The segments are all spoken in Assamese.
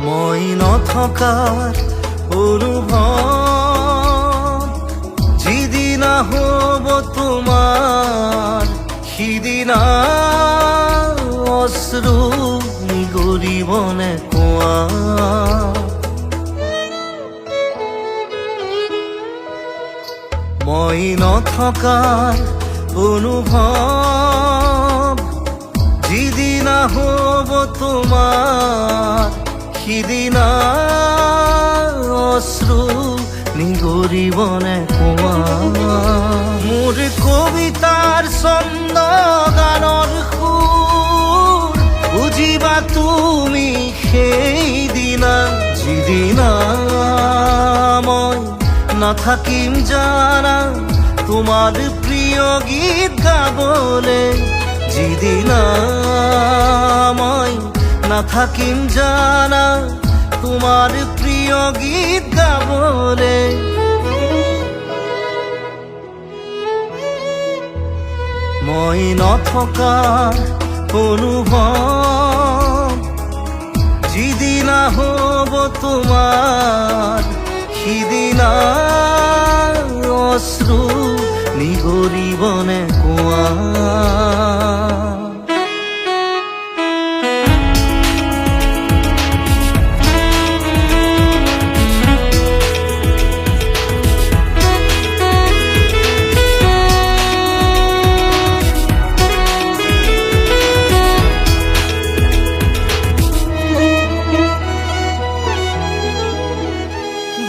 মই নথকাৰ অনুভৱ যিদিনা হ'ব তোমাৰ সিদিনা অশ্ৰু নিগৰিবনে কোৱা। মই নথকাৰ অনুভৱ যিদিনা হ'ব তোমাৰ সিদিনা অশ্ৰু নিগৰিবনে কোৱা। মোৰ কবিতাৰ ছন্দ গানৰ সুৰ বুজিবা তুমি সেইদিনা যিদিনা মই নাথাকিম জানা তোমাৰ প্ৰিয় গীত গাবলে। যিদিনা মই নাথাকিম জানা তোমাৰ প্ৰিয় গীত গাবলে। মই নথকাৰ অনুভৱ যিদিনা হ'ব তোমাৰ সিদিনা অশ্ৰু নিগৰিবনে কোৱা।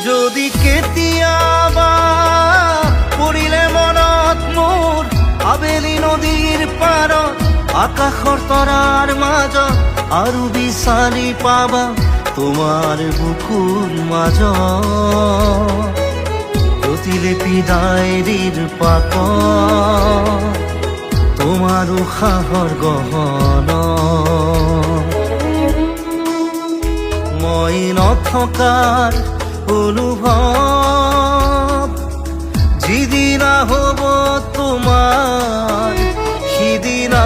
যদি কেতিয়াবা পৰিলে মনত মোৰ আবেলি নদীৰ পাৰত আকাশৰ তৰাৰ মাজত আৰু বিচাৰি পাবা তোমাৰ বুকুৰ মাজত প্ৰতিলিপি ডায়েৰীৰ পাকত তোমাৰ উশাহৰ গহনা। মই নথকাৰ অনুভৱ যিদিনা হ'ব তোমাৰ সিদিনা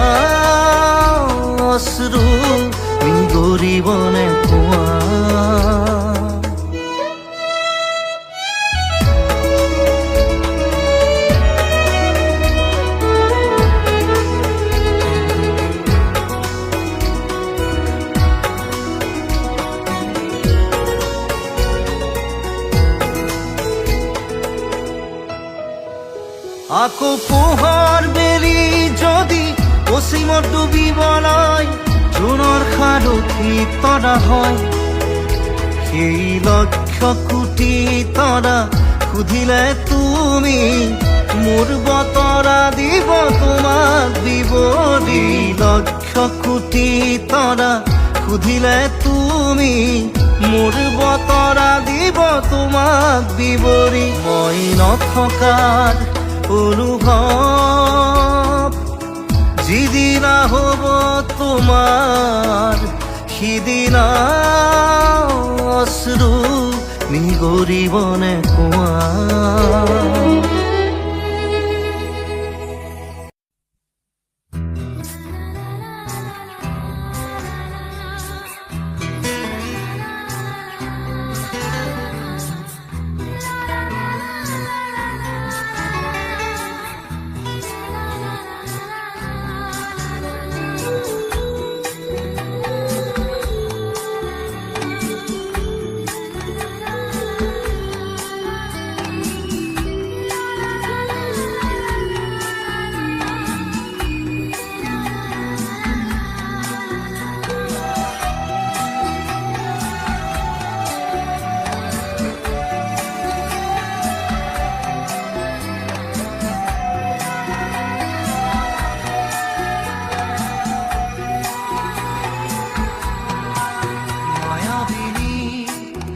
অশ্ৰু নিগৰিবনে কোৱা। আকৌ পোহৰ বেলি যদি পশ্চিমত ডুবিবলৈ জোনৰ সাৰথি তৰা হয় সেই লক্ষ কোটি তৰা সুধিলে তুমি মোৰ বতৰা দিব তোমাক বিৱৰি। লক্ষ কোটি তৰা সুধিলে তুমি মোৰ বতৰা দিব তোমাক বিৱৰি। মই নথকাৰ অনুভৱ যিদিনা হ'ব তোমাৰ সিদিনা অশ্ৰু নিগৰিবনে কোৱা।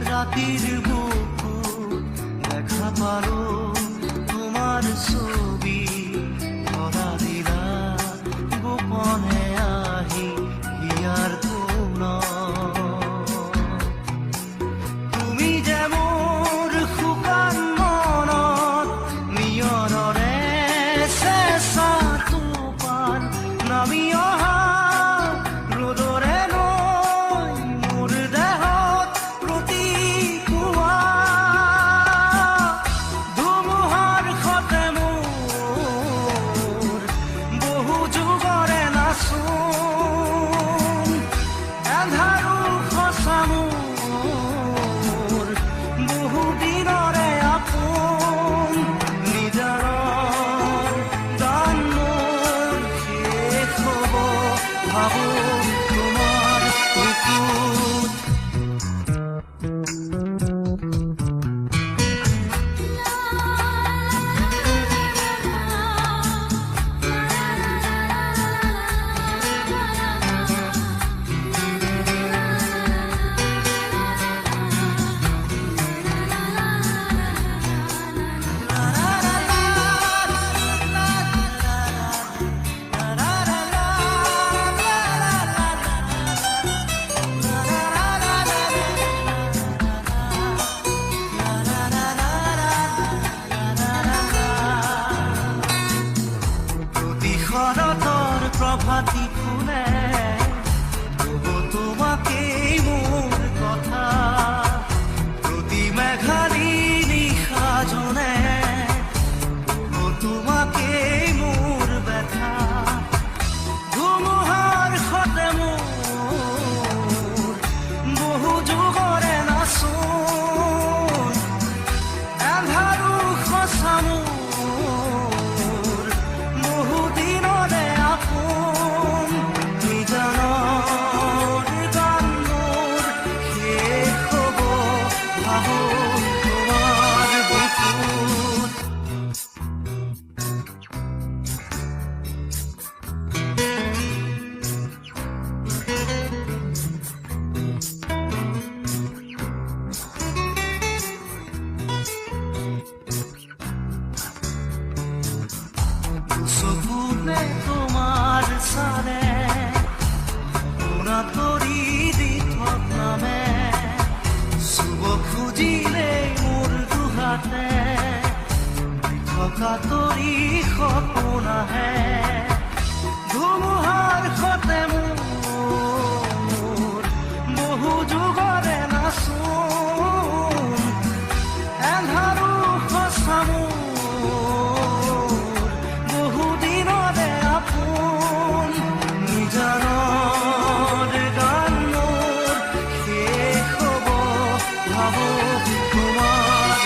রাতের বুকুর দেখা পারো তোমার ছবি ধরা দিলা গোপনে আহি হিয়ার কোন তুমি যে মোর শুকান মনত নিয়ৰৰে চেঁচা টোপাল নামি অহা ৰ'দৰে নৈ মোৰ দেহত কাতৰি সপোন আহে ধুমুহাৰ সতে মোৰ বহু যুগৰে নাচোন এন্ধাৰো সঁচা মোৰ বহু দিনৰে আপোন নিজানৰ গান মোৰ শেষ হ'ব ভাবো তোমাৰ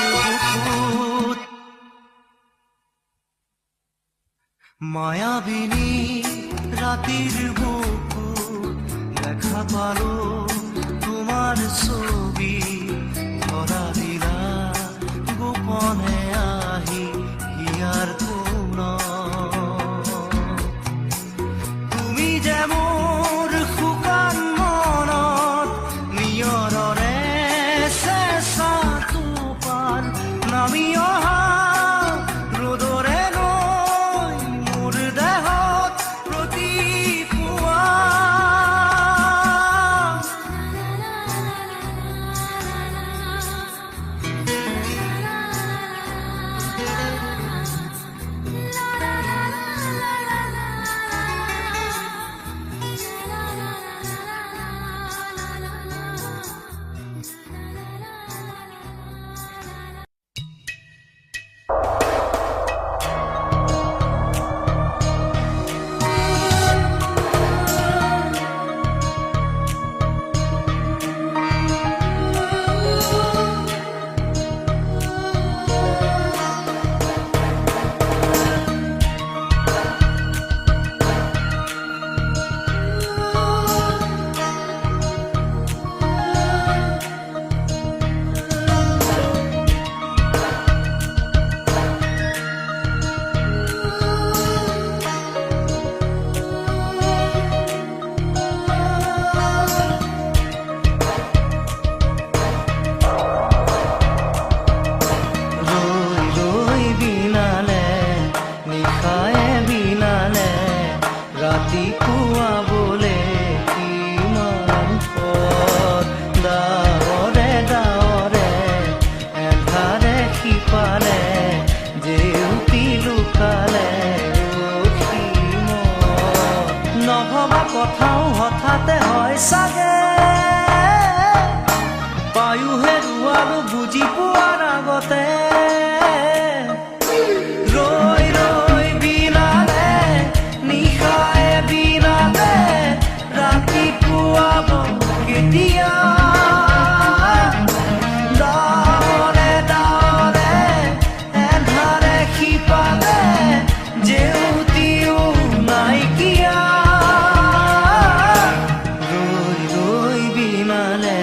বুকুত মায়াবিনী ৰাতিৰ বুকুত দেখা পালো তোমাৰ ছবি ধৰা দিলা গোপনে আহি হিয়াৰ কোণত তুমি যে মোৰ শুকান মনত নিয়ৰৰে চেঁচা টোপাল নামি অহা ৰ'দৰে নৈ মোৰ দেহত প্ৰতিপুৱা ৰাতিপুৱা বোলে কিমান পথ ডাৱৰে ডাৱৰে এন্ধাৰে সিপালে জেউতি লুকালে নভবা কথাও হঠাতে হয় চাগে পায়ো হেৰুৱালো বুজি পোৱাৰ আগতে ৰৈ ৰৈ বিনালে নিশায়ে বিনালে ৰাতিপুৱাব কেতিয়া ডাৱৰে ডাৱৰে এন্ধাৰে সিপালে জেউতিও নাইকিয়া ৰৈ ৰৈ বিনালে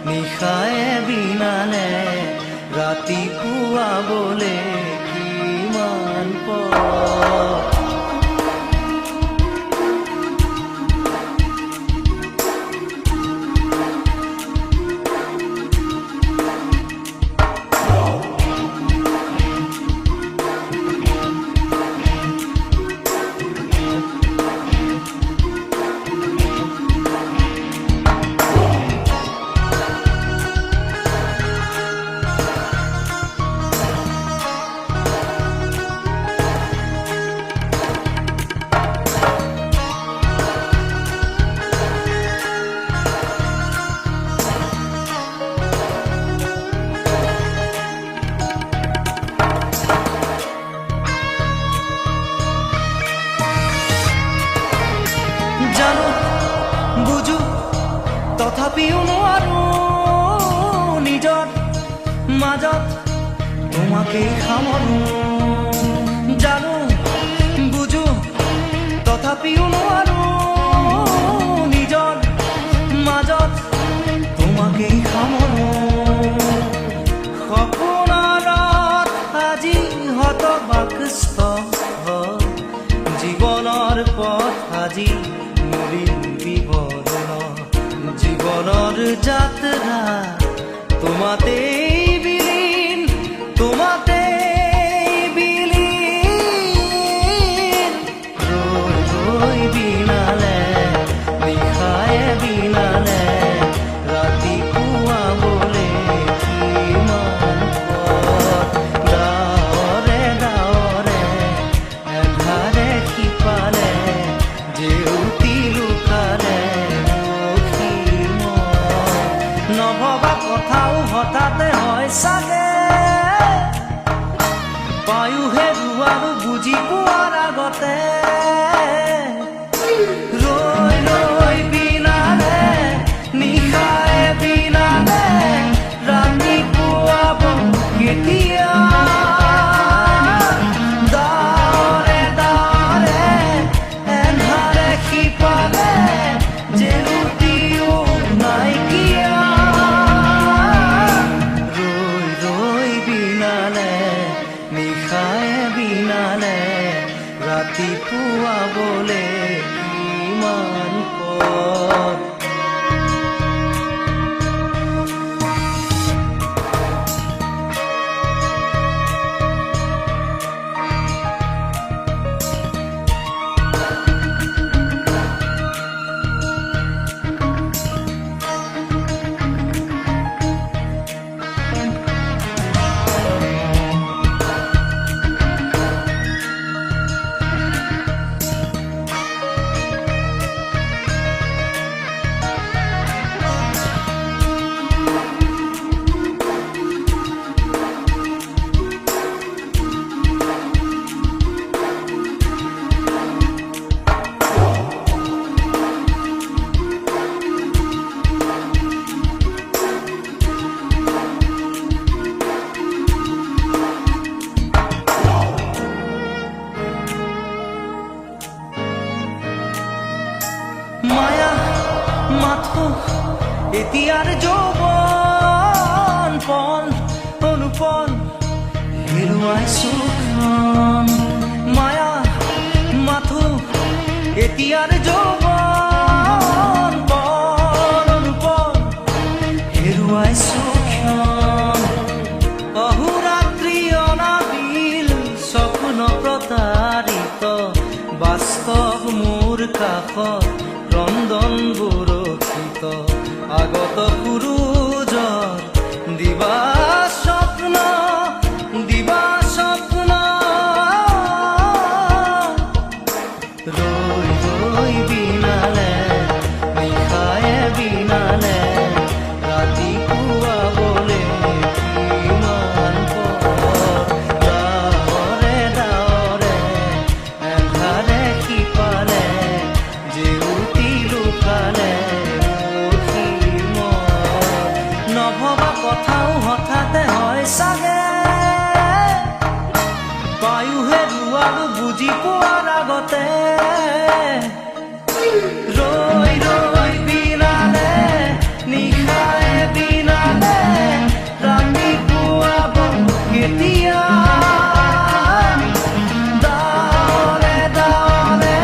নিশায়ে বিনালে ৰাতিপুৱা বোলে কিমান পথ জানো বুজো তথাপিও নোৱাৰো নিজৰ মাজত তোমাকেই সামৰো জানো বুজো তথাপিও নোৱাৰো নিজৰ মাজত তোমাকেই সামৰো সপোনত আজি হতবাকস্থ জীৱনৰ পথ আজি জীবনৰ যাত্ৰা তোমাতেই বিলীন তোমাতেই বিলীন ৰৈ ৰৈ বিনালে নিশায়ে বিনালে ৰাতিপুৱা বোলে কিমান পথ ডাৱৰে ডাৱৰে নভবা কথাও হঠাতে হয় চাগে পায়ো হেৰুৱাৰো বুজি পোৱাৰ আগতে ৰৈ ৰৈ বিনালে নিশাই বিনালে ৰাতি পুৱাব কেতিয়া দাৰে দাৰে এন্ধাৰে সিপালে জেউতিও নাইকিয়া ৰৈ ৰৈ বিনালে নিশাই বিনালে ৰাতি পুৱাবলে কিমান পথ মায়া মাথো এতিয়াৰ যৌৱন পল অনুপল হেৰুৱাইছো ক্ষণ মায়া মাথো এতিয়াৰ যৌৱন পল অনুপল হেৰুৱাইছো ক্ষণ অহোৰাত্ৰি অনাবিল স্বপ্ন প্ৰতাৰিত বাস্তৱ মোৰ কাষত ৰন্ধন বৰষিত আগত সূৰুজৰ দিবা স্বপ্ন ৰৈ ৰৈ বিনালে নিশাই বিনালে ৰাতি পুৱাবলে কিমান পথ ডাৱৰে ডাৱৰে এন্ধাৰে সিপালে জেউতি লুকালে নভবা কথাও হঠাতে হয় চাগে পায়ো হেৰুৱাৰো বুজি পোৱাৰ আগতে ৰৈ ৰৈ বিনালে নিশাই বিনালে ৰাতি পুৱাব কেতিয়া দাৱৰে দাৱৰে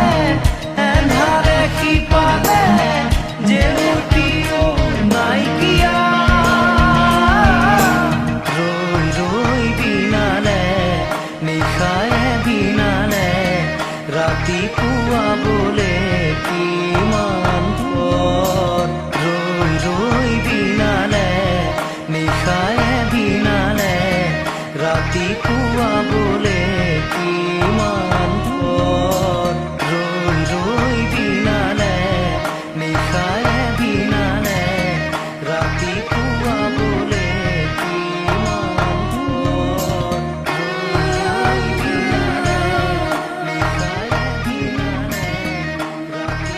এন্ধাৰে সিপালে জেউতিও নাইকিয়া ৰৈ ৰৈ বিনালে নিশাই বিনালে ৰাতি পুৱাবলে কিমান পথ ৰৈ ৰৈ বিনালে নিশাই বিনালে ৰাতি পুৱাবলে কিমান পথ ৰৈ ৰৈ বিনালে নিশাই বিনালে ৰাতি পুৱাবলে কিমান পথ ৰৈ বিনালে নিশাই বিনালে ৰাতি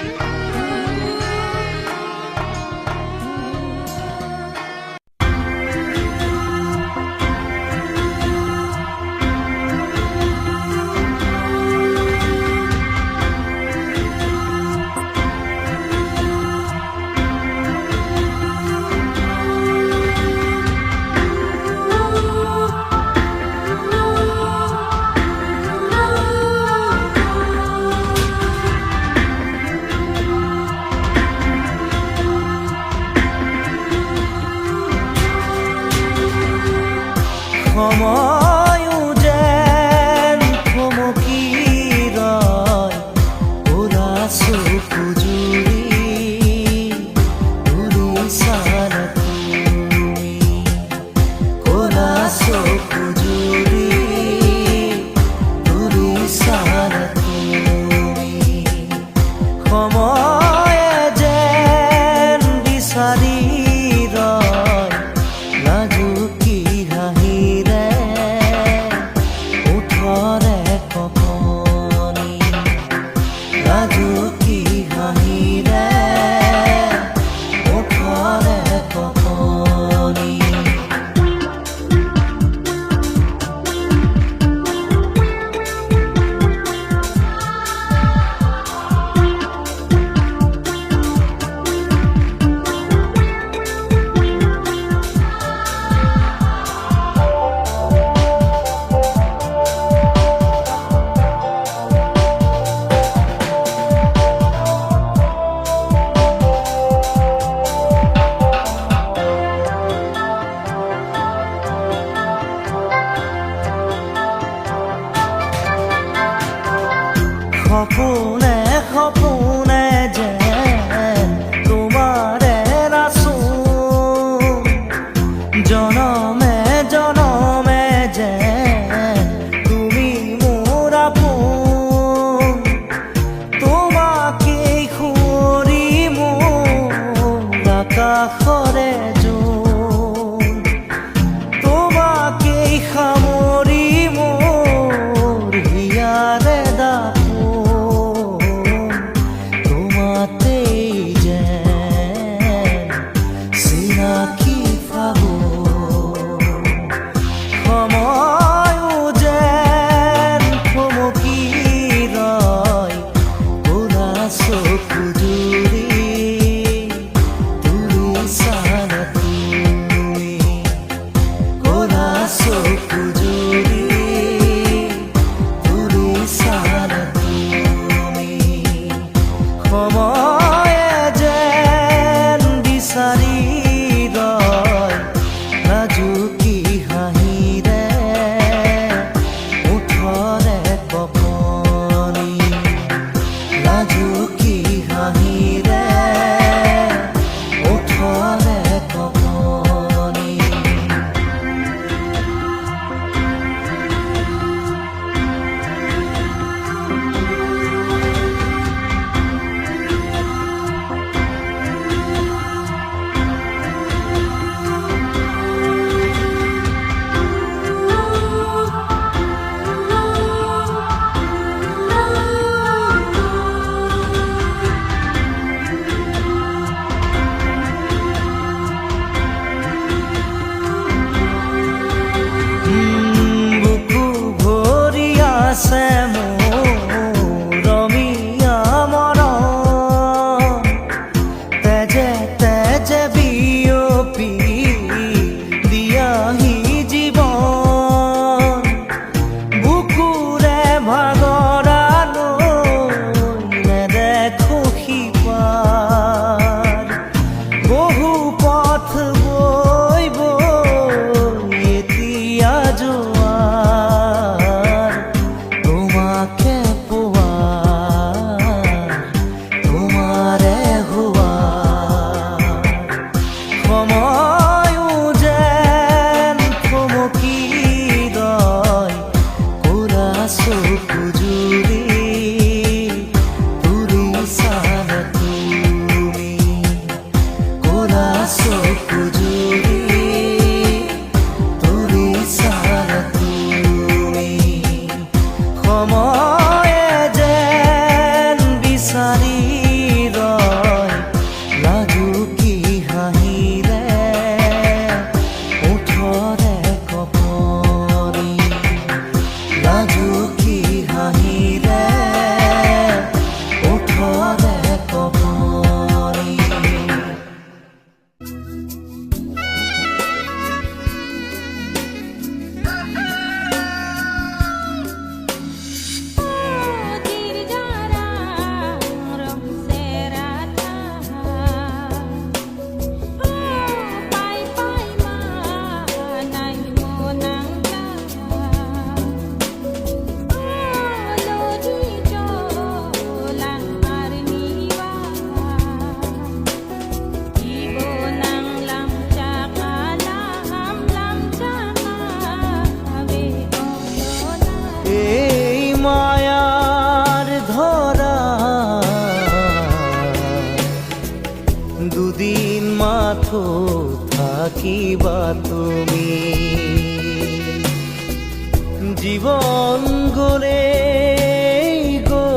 সময়ো যেন থমকি ৰয় ওৰা চকু জুৰি ঘূৰি চালা তুমি ক'লা চকু জুৰি ঘূৰি চালা তুমি সময়ে যেন বিচাৰি ৰয় আকাশৰে জোন তোমাকেই সামৰি মোৰ হিয়াৰে দাপোন তোমাতেই যেন চিনাকি ফাগুন সময়ো যেন থমকি ৰয় ক'লা চকু জুৰি সময়ে যেন বিচাৰি ৰয় নাজুকি হাঁহিৰে ওঠৰে কপনি নাজুকি হাঁহিৰে ওঠৰে কপনি আছে মোৰ ৰমীয়া মৰম তেজে তেজে বিয়পি দিয়াহি জীৱন বুকুৰে ভাগৰা লৈ নেদেখো সিপাৰ বহু পথ বৈ বৈ এতিয়া যোৱা তোমাকে পোৱা তোমাৰে হোৱা সময়ো যেন থমকি ৰয় ক'লা চকু জুৰি তুলিছানে তুমি ক'লা চকু জুৰি তুলিছানে তুমি সময়ে যেন বিচাৰি ৰয় লাজুকি হাঁহিৰে ওঠৰে কপনি লাজুকি হাঁহিৰে ওঠৰে কপনি এই মায়ার ধরা দুদিন মাথো থাকিবা তুমি জীবন গলে গো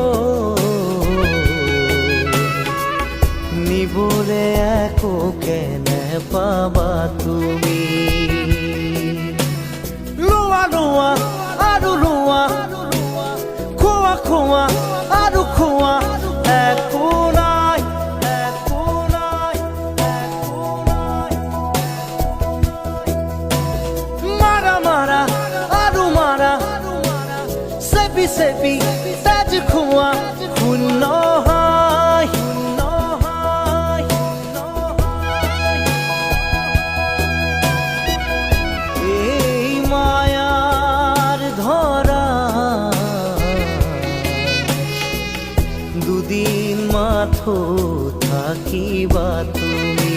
নিবলে একো কেনে পাবা তুমি লোৱা লোৱা আৰু লোৱা খোৱা খোৱা আৰু খোৱা একো নাই একো নাই একো নাই মাৰা মাৰা আৰু মাৰা চেপি চেপি তেজ খোৱা শূন্য হয় শূন্য হয় শূন্য হয় এই মায়াৰ ধৰা দুদিন মাথো থাকিবা তুমি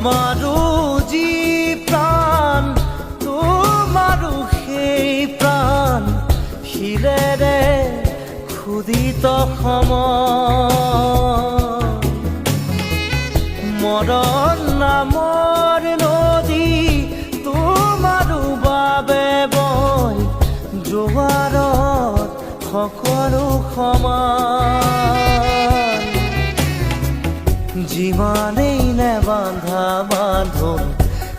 আমাৰো যি প্ৰাণ তোমাৰো সেই প্ৰাণ শিৰেৰে খুদিত মৰণ নামৰ নদী তোমাৰো বাবে বৈ জোৱাৰত সকলো সমান যিমানেই নেবান্ধা বান্ধোন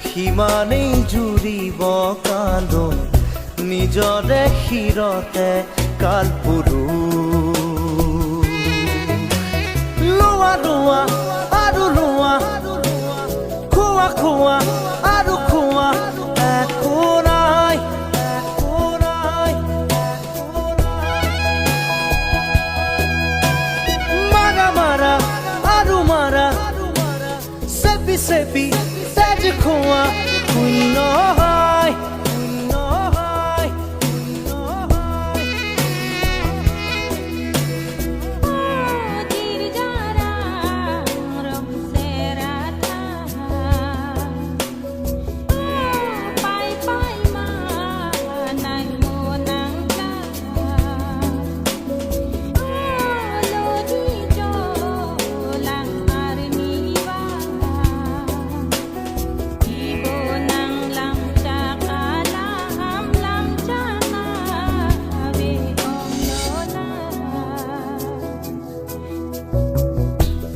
সিমানেই জুৰিব কান্ধোন নিজৰে শিৰতে কালপুৰু লোৱা লোৱা আৰু লোৱা খোৱা খোৱা আৰু খোৱা একো নাই একো নাই মাৰা মাৰা আৰু মাৰা চেপি চেপি তেজ খোৱা শূন্য হয়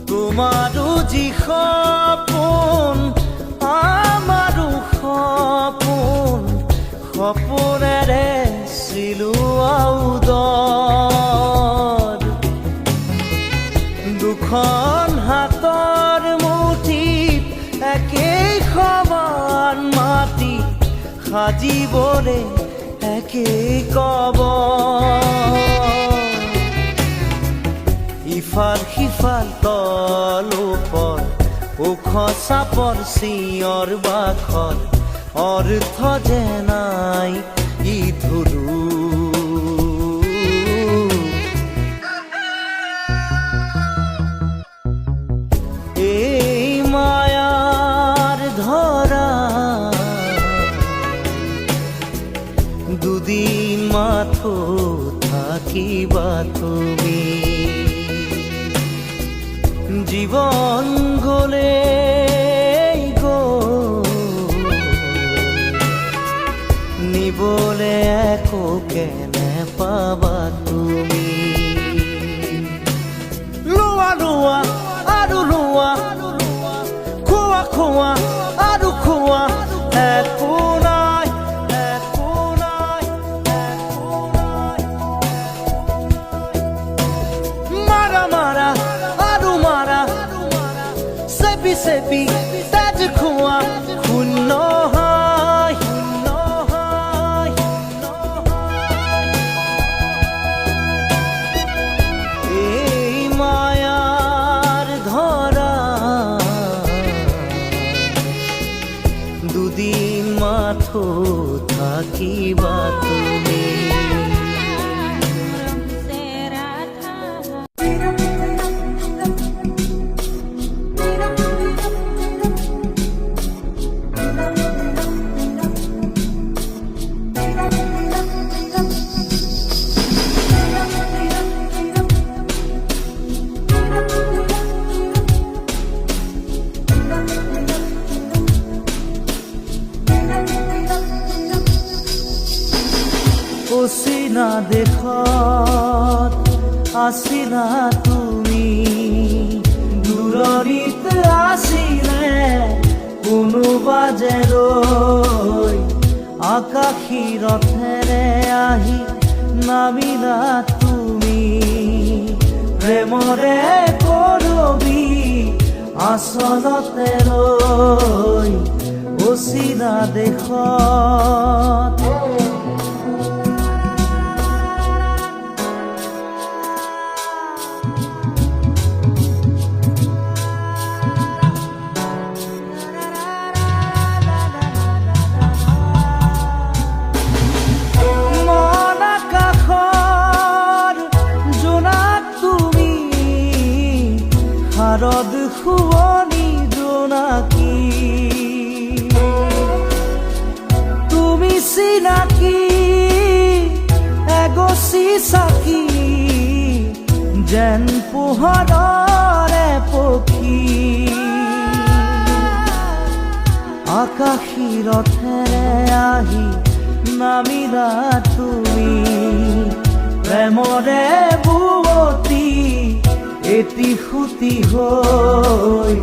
তোমাৰো যি সপোন আমাৰো সপোন সপোনেৰে চিলোৱা উদৰ দুখন হাতৰ মুঠিত একেই সমান মাটি সাজিবলে একেই কবৰ ইফাল সিফাল তল ওপৰ ওখ চাপৰ চিঞৰ বাখৰ অৰ্থ যে নাই ই ধৰু এই মায়াৰ ধৰা দুদিন মাথো থাকিবা তুমি জীবন গলে নিবলে একো কেনে পাবা তুমি লোৱা লোৱা আৰু লোৱা খোৱা খোৱা আৰু খোৱা একো নাই একো নাই একো নাই মাৰা মাৰা আৰু মাৰা চেপি চেপি তেজ খোৱা শূন্য হয় শূন্য হয় এই মায়াৰ ধৰা দুদিন মাথো থাকিবা তুমি অচিনা দেশত আছিলা তুমি দূৰণিত আছিলে কোনোবা যে ৰৈ আকাশী ৰথেৰে আহি নামিলা তুমি প্ৰেমৰে কৰবি আচলতে ৰৈ অচিনা দেশত শাৰদ শুৱনি জোনাকী আঁকি এগছি চাকি যেন পোহৰৰে পক্ষী আকাশী ৰথেৰে আহি নামিলা তুমি প্ৰেমৰে বুৱতী এটি সুতি হৈ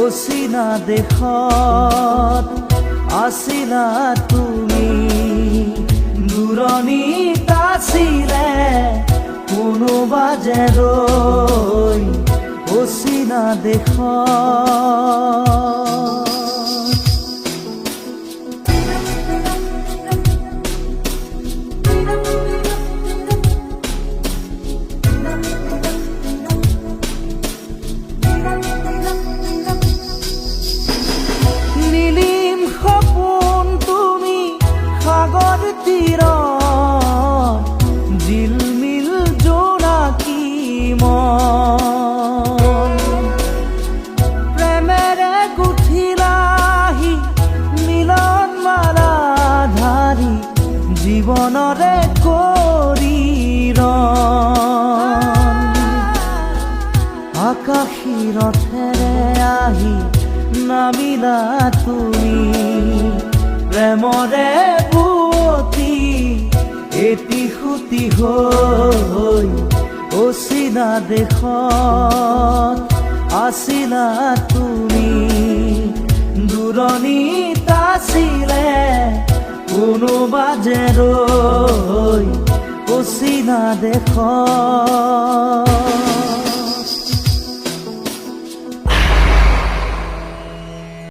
অচিনা দেশত আছিলা তুমি দূৰণিত আছিলে কোনোবা যে ৰৈ অচিনা দেশত জিলমিল জোনাকী মন প্ৰেমেৰে গুঠিলাহি মিলন মালা ধাৰি জীৱনৰে কৰি ৰণ আকাশী ৰথেৰে আহি নামিলা তুমি প্ৰেমৰে বুৱতী এটি সুতি হৈ অচিনা দেশত আছিলা তুমি দূৰণিত আছিলে কোনোবা যে ৰৈ অচিনা দেশত